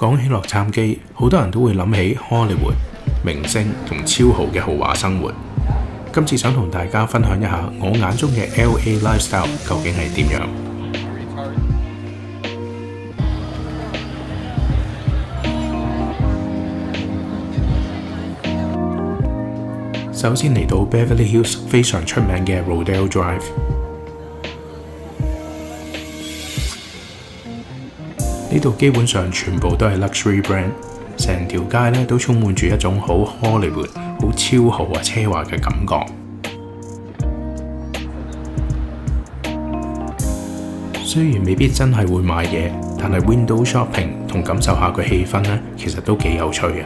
講起洛杉磯，好多人都會諗起 Hollywood 明星同超豪嘅豪華生活。今次想同大家分享一下我眼中嘅 LA lifestyle 究竟係點樣。首先嚟到 Beverly Hills 非常出名嘅 Rodeo Drive。呢度基本上全部都係 luxury brand， 成條街咧都充滿住一種好 Hollywood、好超豪啊奢華嘅感覺。雖然未必真係會買嘢，但係 window shopping 同感受下個氣氛咧，其實都幾有趣嘅。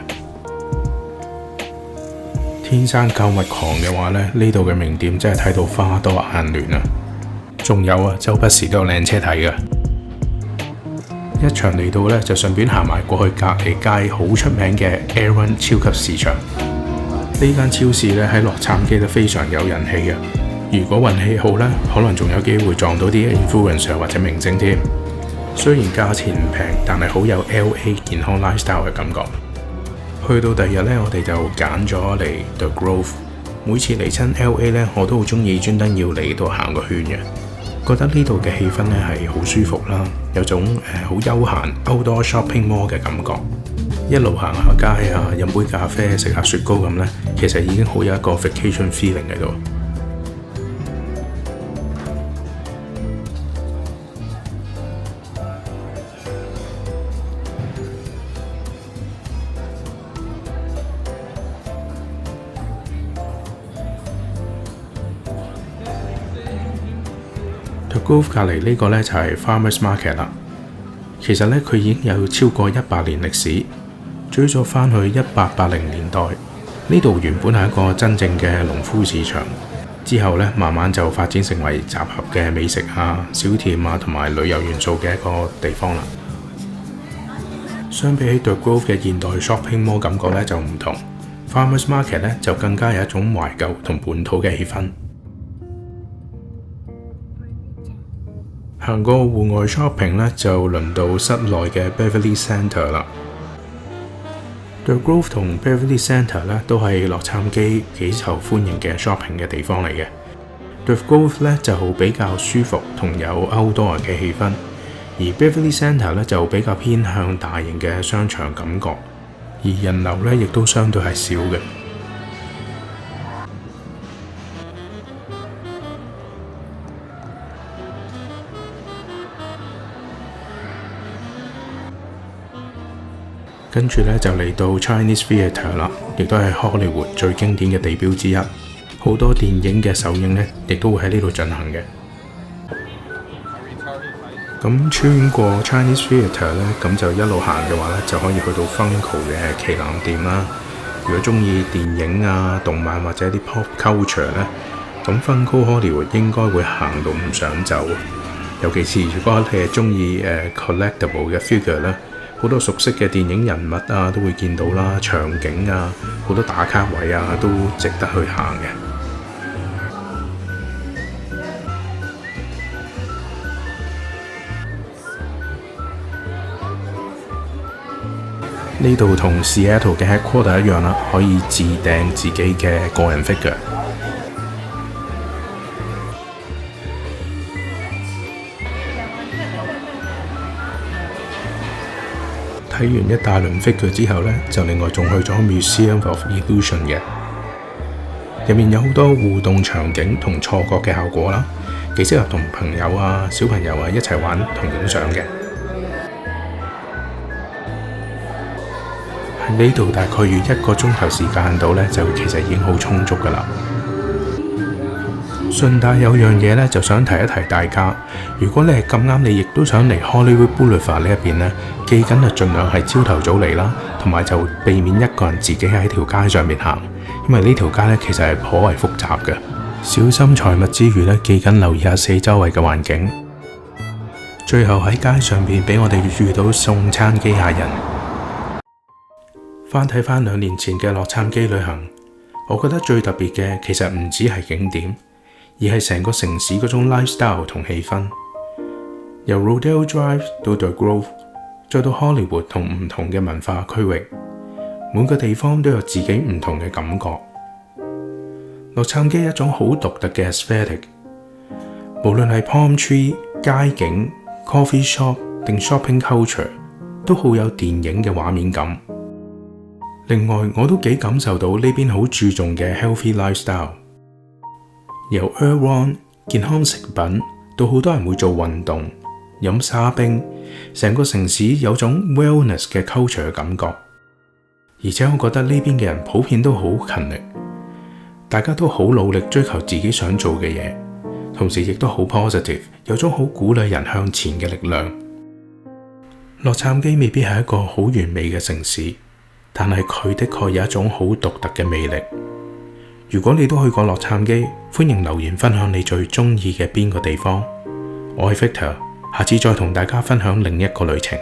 天生購物狂嘅話咧，呢度嘅名店真係睇到花多眼亂啊！仲有啊，周不時都有靚車睇㗎。一場嚟到咧，就順便行埋過去隔離街好出名嘅 Erewhon 超級市場。呢間超市咧喺洛杉磯都非常有人氣嘅。如果運氣好咧，可能仲有機會撞到啲 influencer 或者明星添。雖然價錢唔平，但係好有 LA 健康 lifestyle 嘅感覺。去到第二日咧，我哋就揀咗嚟 The Grove。每次嚟親 LA 咧，我都好中意專登要嚟度行個圈嘅。覺得呢度嘅氣氛咧係好舒服啦，有種好休閒 outdoor shopping mall 嘅感覺。一路行下街啊，飲杯咖啡，食下雪糕咁咧，其實已經好有一個 vacation feeling 喺度。Grove 隔離呢個呢就係 Farmers Market 啦。其實呢，佢已經有超過100年歷史，追溯返去1880年代。呢度原本係一個真正嘅農夫市場，之後呢，慢慢就發展成為集合嘅美食啊、小店啊同埋旅遊元素嘅一個地方啦。相比起 The Grove 嘅現代 shopping mall 感覺呢就唔同， Farmers Market 呢就更加有一種懷舊同本土嘅氣氛。行過戶外 shopping 咧，就輪到室內嘅 Beverly Center 啦。The Grove 同 Beverly Center 咧都係洛杉磯幾受歡迎嘅 shopping 嘅地方嚟嘅。The Grove 咧就比較舒服同有 outdoor 嘅氣氛，而 Beverly Center 咧就比較偏向大型嘅商場感覺，而人流咧亦都相對係少嘅。跟住咧就嚟到 Chinese Theatre 啦，亦都係 Hollywood 最經典嘅地標之一。好多電影嘅首映咧，亦都會喺呢度進行嘅。咁穿過 Chinese Theatre 咧，咁就一路行嘅話咧，就可以去到 Funko 嘅旗艦店啦。如果中意電影啊、動漫或者啲 pop culture 咧，咁 Funko Hollywood 應該會行到唔想走。尤其是如果你係中意collectible 嘅 figure 咧。好多熟悉嘅電影人物啊，都會見到啦，場景啊，好多打卡位啊，都值得去行嘅。呢度同 Seattle 嘅 headquarter 一樣啦，可以自訂自己嘅個人 figure。睇完一大輪 figure 之後呢，就另外仲去咗 Museum of Illusion 嘅，入面有好多互動場景同錯覺嘅效果啦，幾適合同朋友啊、小朋友啊一齊玩同影相嘅。喺呢度大概要1個鐘頭時間到呢，就其實已經好充足㗎啦。順帶有樣嘢咧，就想提一提大家。如果你係咁啱，你亦都想嚟 Hollywood Boulevard 呢一邊咧，記緊就盡量係朝頭早嚟啦，同埋就避免一個人自己喺條街上面行，因為呢條街咧其實係頗為複雜嘅。小心財物之餘咧，記緊留意下四周圍嘅環境。最後喺街上邊俾我哋遇到送餐機械人。翻睇翻2年前嘅洛杉磯旅行，我覺得最特別嘅其實唔止係景點，而係成個城市嗰種 lifestyle 同氣氛。由 Rodeo Drive 到 The Grove，再到荷里活同唔同嘅文化區域，每個地方都有自己唔同嘅感覺。洛杉磯一種好獨特嘅 aesthetic， 無論係 palm tree、街景、coffee shop 定 shopping culture， 都好有電影嘅畫面感。另外，我都幾感受到呢邊好注重嘅 healthy lifestyle， 由 Erewhon 健康食品到好多人會做運動、飲沙冰，成個城市有種 wellness 嘅 culture 嘅感覺。而且我覺得呢邊嘅人普遍都好勤力，大家都好努力追求自己想做嘅嘢，同時亦都好 positive， 有種好鼓勵人向前嘅力量。洛杉磯未必係一個好完美嘅城市，但係佢的確有一種好獨特嘅魅力。如果你都去過洛杉磯，歡迎留言分享你最中意嘅邊個地方。我係 Victor，下次再同大家分享另一個旅程。